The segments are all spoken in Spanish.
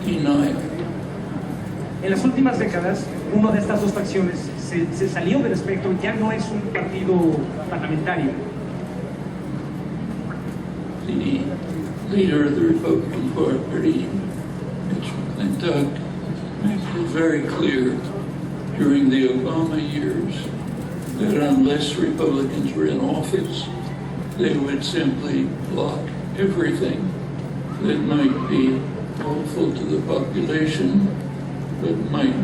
denied. En las últimas décadas, una de estas dos facciones se salió del espectro, ya no es un partido parlamentario. The leader of the Republican Party, Mitch McClintock, made it very clear during the Obama years that unless Republicans were in office, they would simply block everything that might be helpful to the population, but might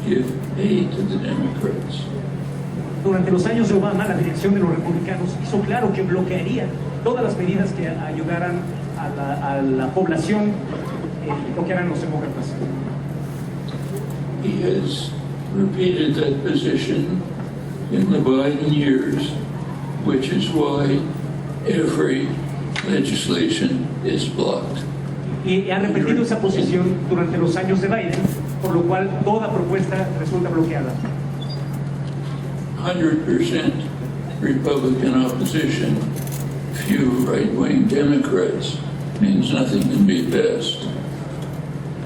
give aid to the Democrats. Durante los años de Obama, la dirección de los republicanos hizo claro que bloquearía todas las medidas que ayudaran a la población y bloquearan los demócratas. He has repeated that position in the Biden years, which is why every legislation is blocked. Y ha repetido esa posición durante los años de Biden, por lo cual toda propuesta resulta bloqueada. 100% Republican opposition, few right-wing Democrats, means nothing can be best.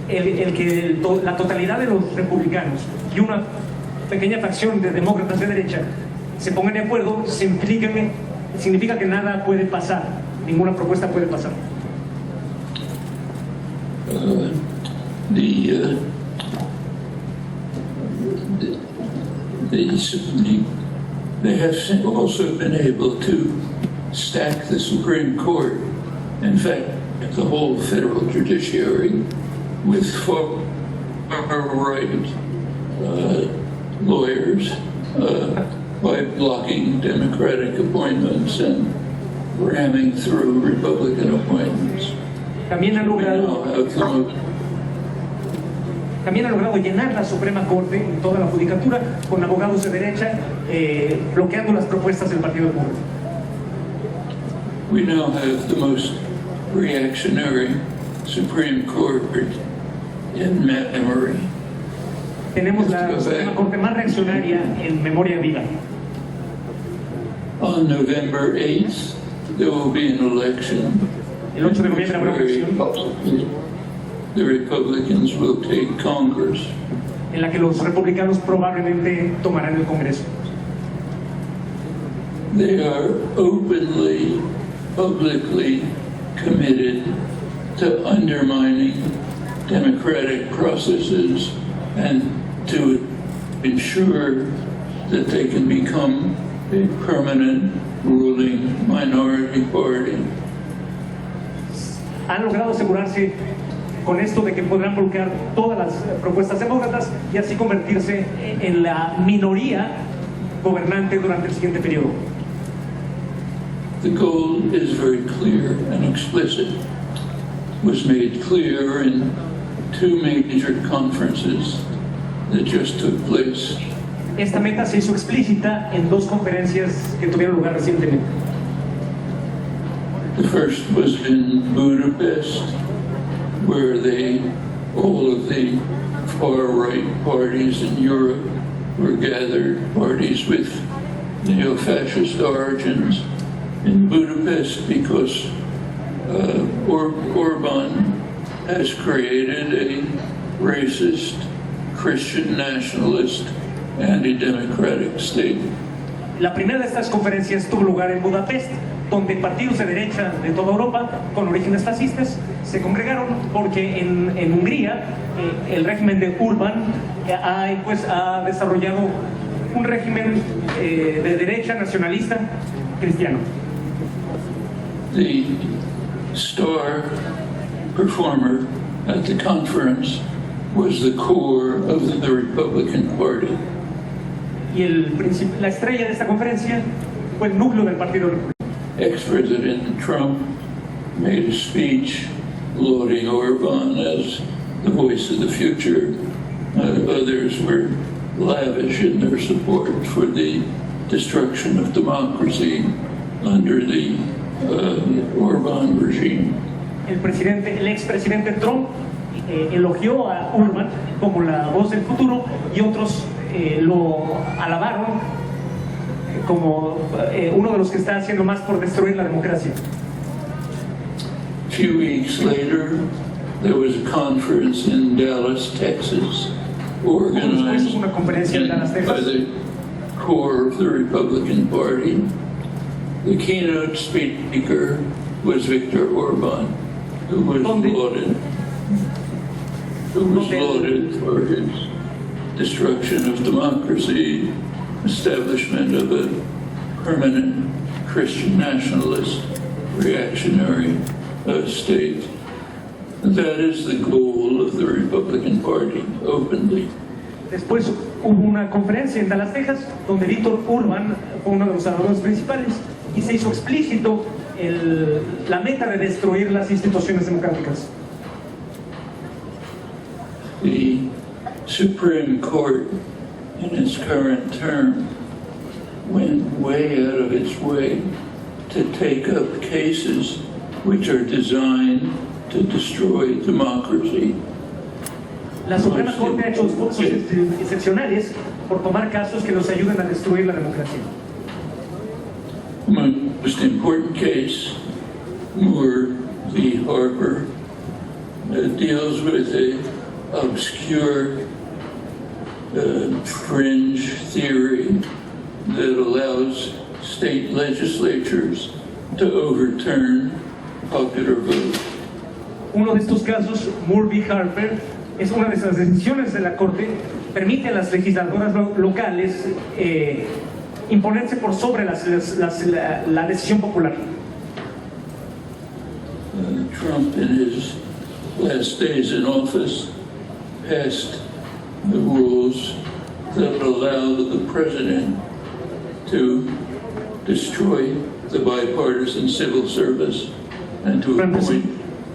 La totalidad de los republicanos y una pequeña facción de demócratas de derecha se pongan de acuerdo significa que nada puede pasar, ninguna propuesta puede pasar. They have also been able to stack the Supreme Court, in fact, the whole federal judiciary, with far-right lawyers by blocking Democratic appointments and ramming through Republican appointments. También han logrado llenar la Suprema Corte en toda la judicatura con abogados de derecha bloqueando las propuestas del Partido Demócrata. We now have the most reactionary Supreme Court in memory. Tenemos la Suprema Corte más reaccionaria en memoria viva. On November 8th, there will be an election. El 8 de noviembre habrá una elección. The Republicans will take Congress. En la que los republicanos probablemente tomarán el Congreso. They are openly, publicly committed to undermining democratic processes and to ensure that they can become a permanent ruling minority party. Han logrado asegurarse con esto de que podrán bloquear todas las propuestas demócratas y así convertirse en la minoría gobernante durante el siguiente periodo. The goal is very clear and explicit. It was made clear in two major conferences that just took place. Esta meta se hizo explícita en dos conferencias que tuvieron lugar recientemente. The first was in Budapest, where all of the far-right parties in Europe were gathered, parties with neo-fascist origins in Budapest, because Orban has created a racist, Christian nationalist, anti-democratic state. La primera de estas conferencias tuvo lugar en Budapest, donde partidos de derecha de toda Europa con orígenes fascistas se congregaron porque en Hungría el régimen de Orbán ha desarrollado un régimen de derecha nacionalista cristiano. The star performer at the conference was the core of the Republican Party. Y la estrella de esta conferencia fue el núcleo del Partido Republicano. Ex-President Trump made a speech lauding Orban as the voice of the future. Others were lavish in their support for the destruction of democracy under the Orban regime. El ex-presidente Trump elogió a Orban como la voz del futuro y otros lo alabaron como uno de los que está haciendo más por destruir la democracia. A few weeks later, there was a conference in Dallas, Texas, organized una conferencia en Dallas, by Texas. the core of the Republican Party. The keynote speaker was Viktor Orban, who was lauded for his destruction of democracy, establishment of a permanent Christian nationalist reactionary state. That is the goal of the Republican Party, openly. Después hubo una conferencia en Dallas, Texas, donde Viktor Orban fue uno de los oradores principales y se hizo explícito la meta de destruir las instituciones democráticas. The Supreme Court, in its current term, went way out of its way to take up cases which are designed to destroy democracy. La Suprema Corte ha hecho esfuerzos excepcionales por tomar casos que nos ayuden a destruir la democracia. The most important case, Moore v. Harper, deals with a obscure fringe theory that allows state legislatures to overturn popular vote. Uno de estos casos, Moore v. Harper, es una de esas decisiones de la Corte, permite a las legisladoras locales imponerse por sobre la decisión popular. Trump, in his last days in office, passed the rules that allow the president to destroy the bipartisan civil service and to appoint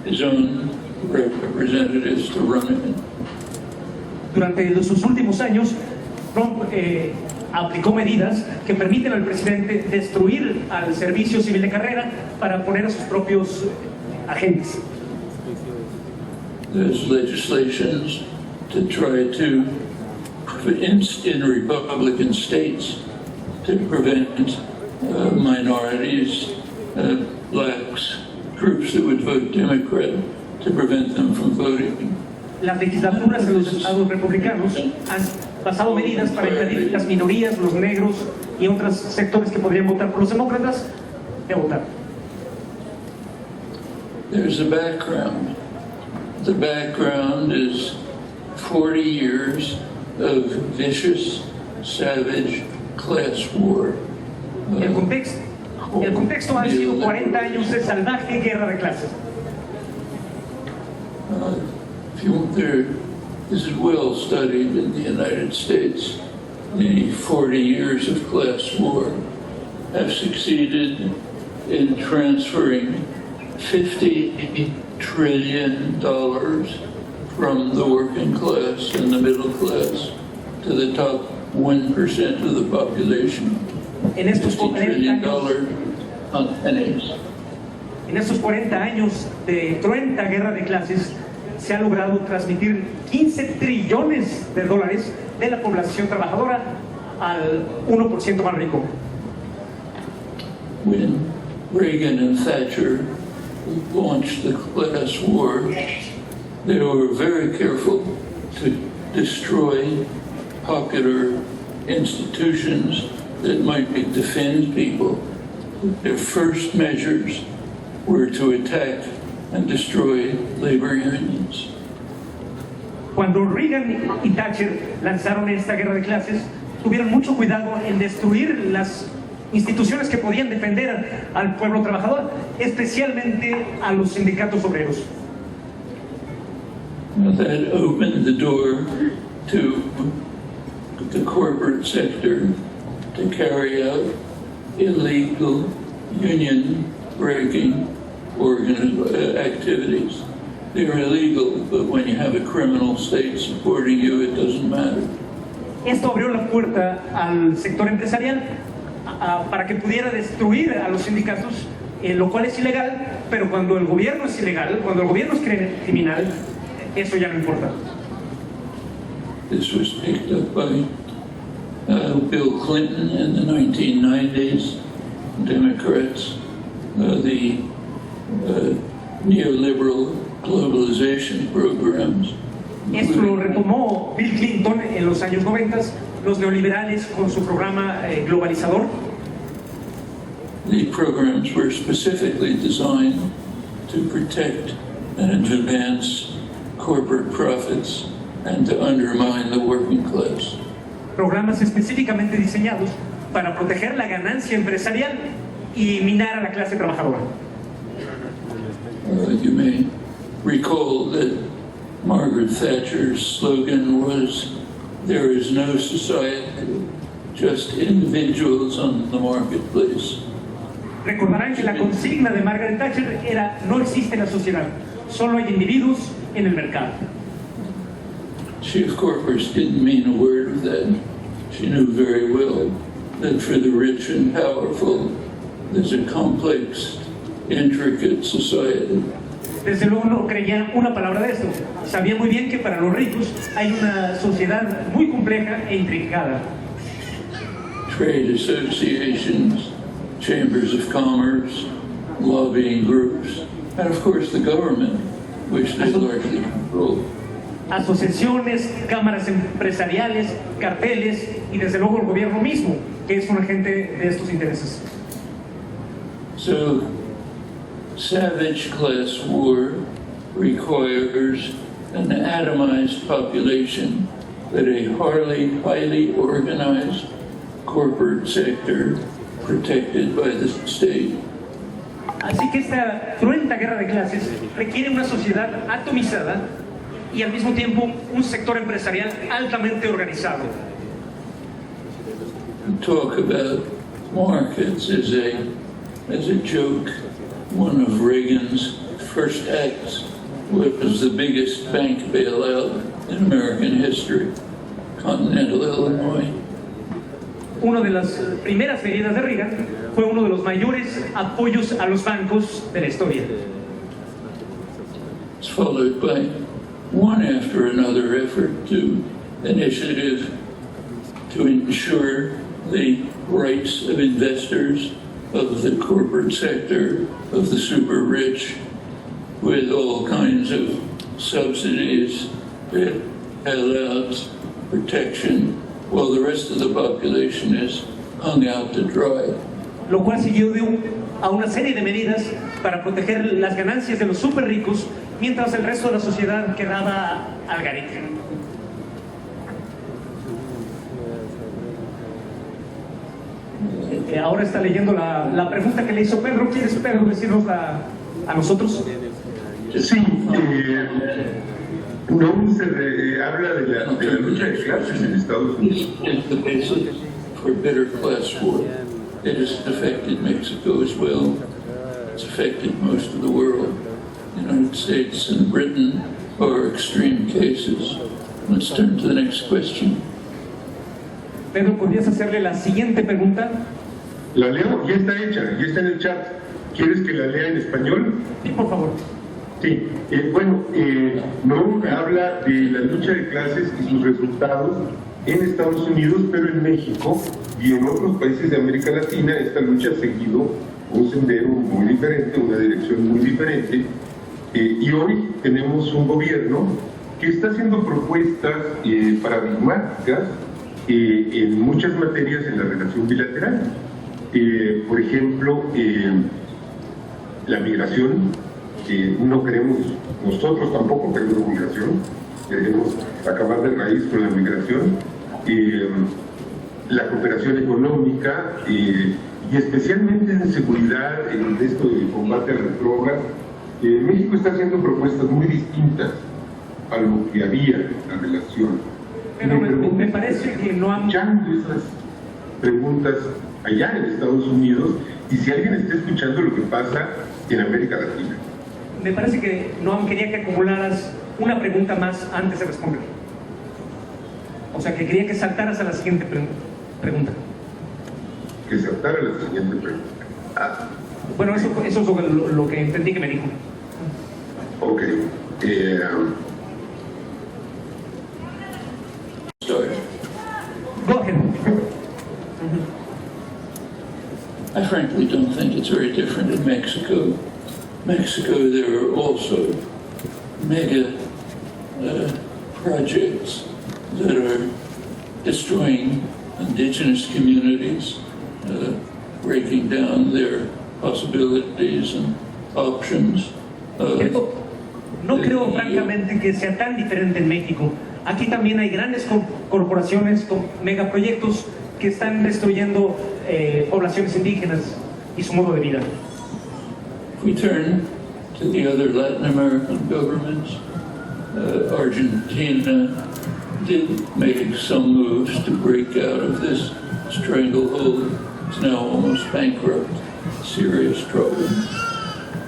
his own representatives to run it. Durante sus últimos años, Trump aplicó medidas que permiten al presidente destruir al servicio civil de carrera para poner a sus propios agentes. There's legislations to try to, in Republican states, to prevent minorities, blacks, groups that would vote Democrat, to prevent them from voting. Las legislaturas de los estados republicanos han pasado medidas para impedir las minorías, los negros y otros sectores que podrían votar por los demócratas de votar. There's a background. The background is 40 years of vicious, savage class war. El contexto han sido 40 años de salvaje guerra de clases. This is well studied in the United States. The 40 years of class war have succeeded in transferring $50 trillion from the working class and the middle class to the top 1% of the population. En estos $50 trillion on pennies. En estos 40 años de cruenta guerra de clases, se ha logrado transmitir 15 trillones de dólares de la población trabajadora al 1% más rico. When Reagan and Thatcher launched the class war, they were very careful to destroy popular institutions that might defend people. Their first measures were to attack and destroy labor unions. Cuando Reagan y Thatcher lanzaron esta guerra de clases, tuvieron mucho cuidado en destruir las instituciones que podían defender al pueblo trabajador, especialmente a los sindicatos obreros. That opened the door to the corporate sector to carry out illegal union-breaking activities. They're illegal, but when you have a criminal state supporting you, it doesn't matter. Esto abrió la puerta al sector empresarial para que pudiera destruir a los sindicatos, lo cual es ilegal, pero cuando el gobierno es ilegal, cuando el gobierno es criminal, eso ya no importa. This was picked up by Bill Clinton in the 1990s, Democrats, the neoliberal globalization programs. Esto lo retomó Bill Clinton en los años 90, los neoliberales con su programa globalizador. The programs were specifically designed to protect and advance corporate profits and to undermine the working class. Programas específicamente diseñados para proteger la ganancia empresarial y minar a la clase trabajadora. You may recall that Margaret Thatcher's slogan was, "There is no society, just individuals on the marketplace." Recordarán que la consigna de Margaret Thatcher era: no existe la sociedad, solo hay individuos en el mercado. She, of course, didn't mean a word of that. She knew very well that for the rich and powerful, there's a complex, intricate society. Desde luego no creía una palabra de esto. Sabía muy bien que para los ricos hay una sociedad muy compleja e intrincada. Trade associations, chambers of commerce, lobbying groups, and of course the government, which they largely control. Asociaciones, cámaras empresariales, carteles y desde luego el gobierno mismo, que es un agente de estos intereses. So, savage class war requires an atomized population that a highly organized corporate sector protected by the state. Así que esta cruenta guerra de clases requiere una sociedad atomizada y al mismo tiempo un sector empresarial altamente organizado. Talk about markets as a joke. One of Reagan's first acts was the biggest bank bailout in American history, Continental Illinois. Una de las primeras medidas de Reagan fue uno de los mayores apoyos a los bancos de la historia. It's followed by one after another effort to initiative to ensure the rights of investors, of the corporate sector, of the super rich, with all kinds of subsidies, bailouts, protection, while the rest of the population is hung out to dry. Lo cual siguió a una serie de medidas para proteger las ganancias de los super ricos, mientras el resto de la sociedad quedaba al garete. Ahora está leyendo la pregunta que le hizo Pedro. ¿Quieres, Pedro, decirnos a nosotros? Sí, no se habla de la lucha de clases en Estados Unidos. It's the basis for bitter class war. It has affected Mexico as well. It's affected most of the world. The United States and Britain are extreme cases. Let's turn to the next question. Pedro, ¿podrías hacerle la siguiente pregunta? La leo, ya está hecha, ya está en el chat. ¿Quieres que la lea en español? Sí, por favor. Sí, no habla de la lucha de clases y sus resultados en Estados Unidos, pero en México y en otros países de América Latina esta lucha ha seguido un sendero muy diferente, una dirección muy diferente, y hoy tenemos un gobierno que está haciendo propuestas paradigmáticas en muchas materias en la relación bilateral. Por ejemplo, la migración. No queremos, nosotros tampoco queremos migración, queremos acabar de raíz con la migración, la cooperación económica y especialmente en seguridad, en esto del combate a las drogas. México está haciendo propuestas muy distintas a lo que había en la relación. Pero me parece que no han... escuchando esas preguntas allá en Estados Unidos y si alguien está escuchando lo que pasa en América Latina. Me parece que Noam quería que acumularas una pregunta más antes de responder. O sea, que quería que saltaras a la siguiente pregunta. Que saltara a la siguiente pregunta. Bueno, eso es lo que entendí que me dijo. Ok. Go ahead. I frankly don't think it's very different in Mexico. Mexico, there are also mega projects that are destroying indigenous communities, breaking down their possibilities and options. No creo francamente que sea tan diferente en México. Aquí también hay grandes corporaciones con megaproyectos que están destruyendo poblaciones indígenas y su modo de vida. If we turn to the other Latin American governments, Argentina did make some moves to break out of this stranglehold. It's now almost bankrupt, serious trouble.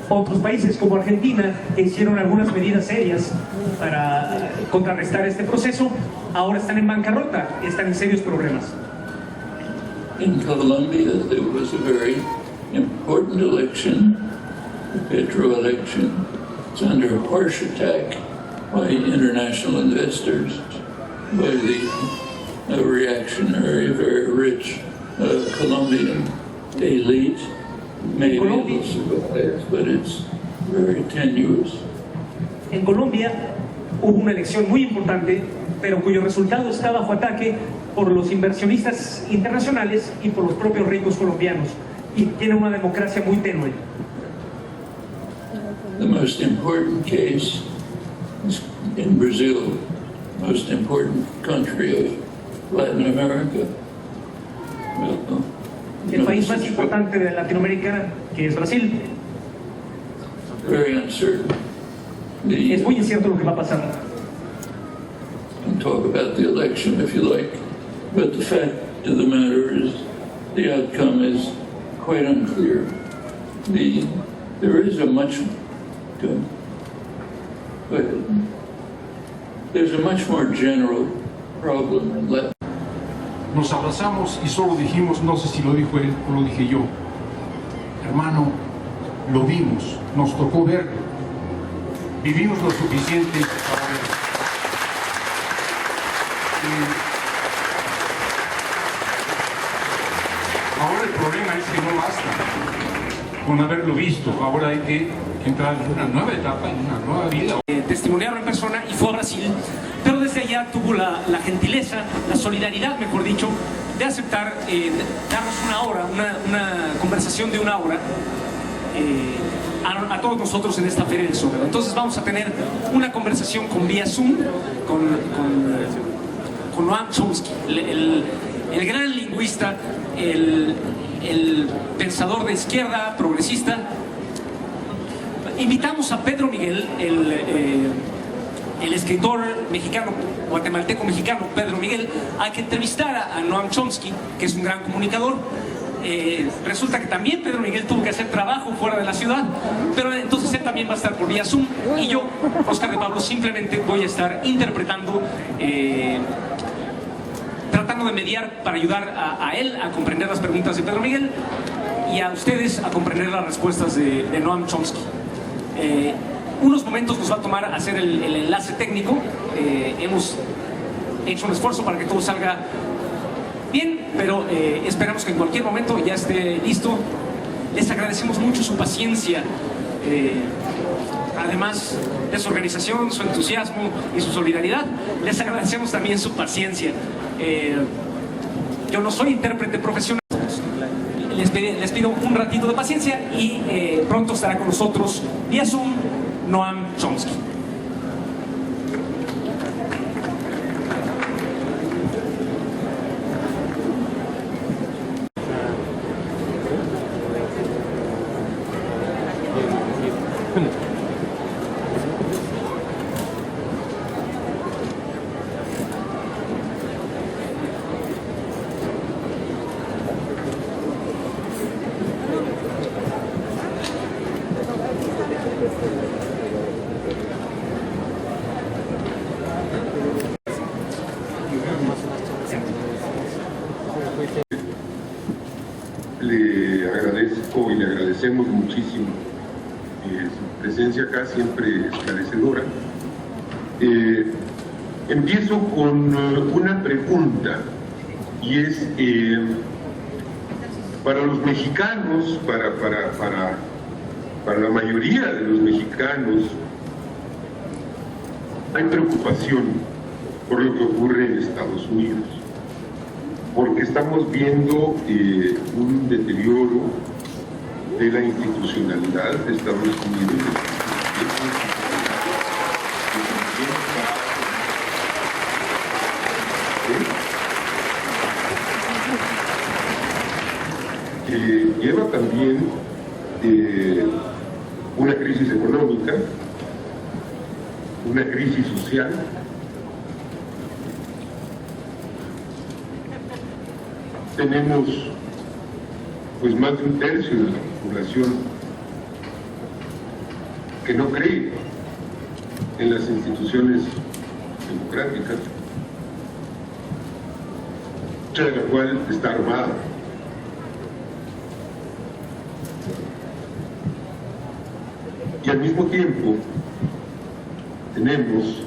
Otros países como Argentina, que hicieron algunas medidas serias para contrarrestar este proceso, ahora están en bancarrota, están en serios problemas. In Colombia, there was a very important election, the Petro election. It's under harsh attack by international investors, by the reactionary, very rich Colombian elite. Maybe it'll survive, but it's very tenuous. En Colombia hubo una elección muy importante, pero cuyo resultado está bajo ataque por los inversionistas internacionales y por los propios ricos colombianos, y tiene una democracia muy tenue. The most important case is in Brazil, most important country of Latin America. Well, El país más importante de Latinoamérica, que es Brasil. Very uncertain. Es muy incierto lo que va a pasar. Can talk about the election if you like, but the fact of the matter is the outcome is quite unclear. There is a much good. Go ahead. There's a much more general problem in Latin. Nos abrazamos y solo dijimos, no sé si lo dijo él o lo dije yo, hermano, lo vimos, nos tocó verlo, vivimos lo suficiente para verlo. Ahora el problema es que no basta con haberlo visto, ahora hay que entrar en una nueva etapa, en una nueva vida. Testimoniaron en persona y fue a Brasil, pero desde allá tuvo la gentileza, la solidaridad, mejor dicho, de aceptar darnos una hora, una conversación de una hora a todos nosotros en esta Feria del Zócalo. Entonces vamos a tener una conversación con vía Zoom con Noam Chomsky, el gran lingüista, el pensador de izquierda, progresista. Invitamos a Pedro Miguel, el escritor mexicano, guatemalteco mexicano, Pedro Miguel, a que entrevistara a Noam Chomsky, que es un gran comunicador. Resulta que también Pedro Miguel tuvo que hacer trabajo fuera de la ciudad, pero entonces él también va a estar por vía Zoom, y yo, Oscar de Pablo, simplemente voy a estar interpretando, tratando de mediar para ayudar a él a comprender las preguntas de Pedro Miguel y a ustedes a comprender las respuestas de Noam Chomsky. Unos momentos nos va a tomar hacer el enlace técnico. Hemos hecho un esfuerzo para que todo salga bien, pero esperamos que en cualquier momento ya esté listo. Les agradecemos mucho su paciencia, además de su organización, su entusiasmo y su solidaridad. Les agradecemos también su paciencia. Yo no soy intérprete profesional. Les pido un ratito de paciencia y pronto estará con nosotros vía Zoom Noam Chomsky. Le agradezco y le agradecemos muchísimo su presencia acá, siempre esclarecedora. Empiezo con una pregunta, y es para los mexicanos, para la mayoría de los mexicanos, hay preocupación por lo que ocurre en Estados Unidos, porque estamos viendo un deterioro de la institucionalidad de Estados Unidos. Lleva también una crisis económica, una crisis social, tenemos pues más de un tercio de la población que no cree en las instituciones democráticas, mucha de la cual está armada. Y al mismo tiempo tenemos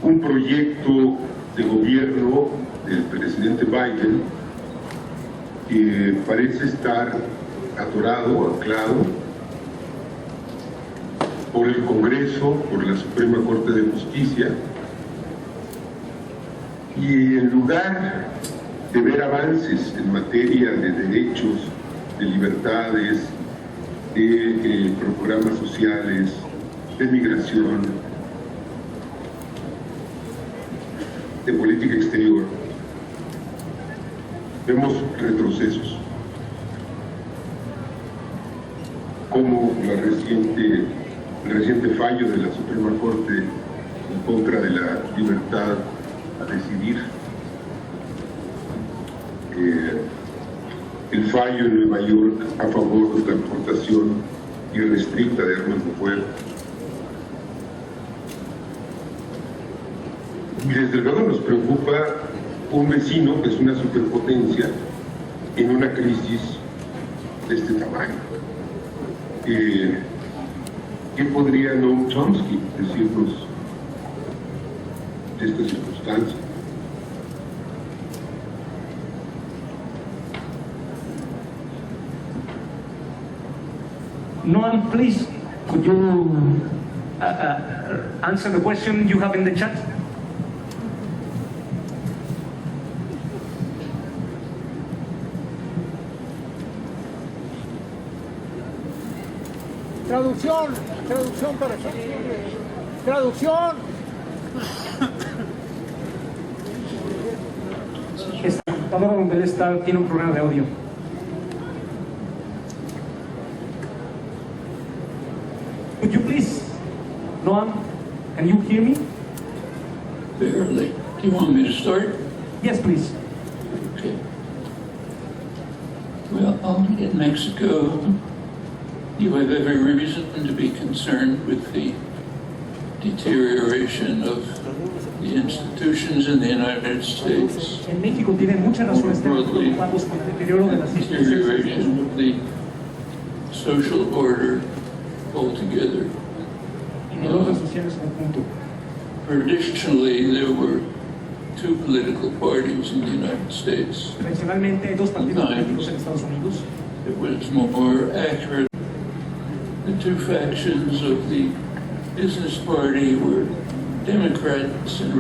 un proyecto de gobierno del presidente Biden que parece estar atorado, anclado por el Congreso, por la Suprema Corte de Justicia, y en lugar de ver avances en materia de derechos, de libertades, de programas sociales, de migración, de política exterior, vemos retrocesos, como el reciente fallo de la Suprema Corte en contra de la libertad a decidir, el fallo en Nueva York a favor de la importación irrestricta de armas de fuego. Y desde luego nos preocupa un vecino que es una superpotencia en una crisis de este tamaño. ¿Qué podría Noam Chomsky decirnos de esta circunstancia? Noam, please, could you answer the question you have in the chat? Traducción para aquí. Traducción. Esta computadora donde él está tiene un problema de audio. Could you please, Noam, can you hear me? Barely. Do you want me to start? Yes, please. Okay. Well, in Mexico, you have every reason to be concerned with the deterioration of the institutions in the United States, En México tienen muchas razones de estar preocupados por el deterioro de las instituciones deterioration of the social order altogether. y el orden social en conjunto. Traditionally, there were two political parties in the United States. Tradicionalmente hay dos partidos políticos en Estados Unidos. It was more accurate. The two factions of the business party were Democrats and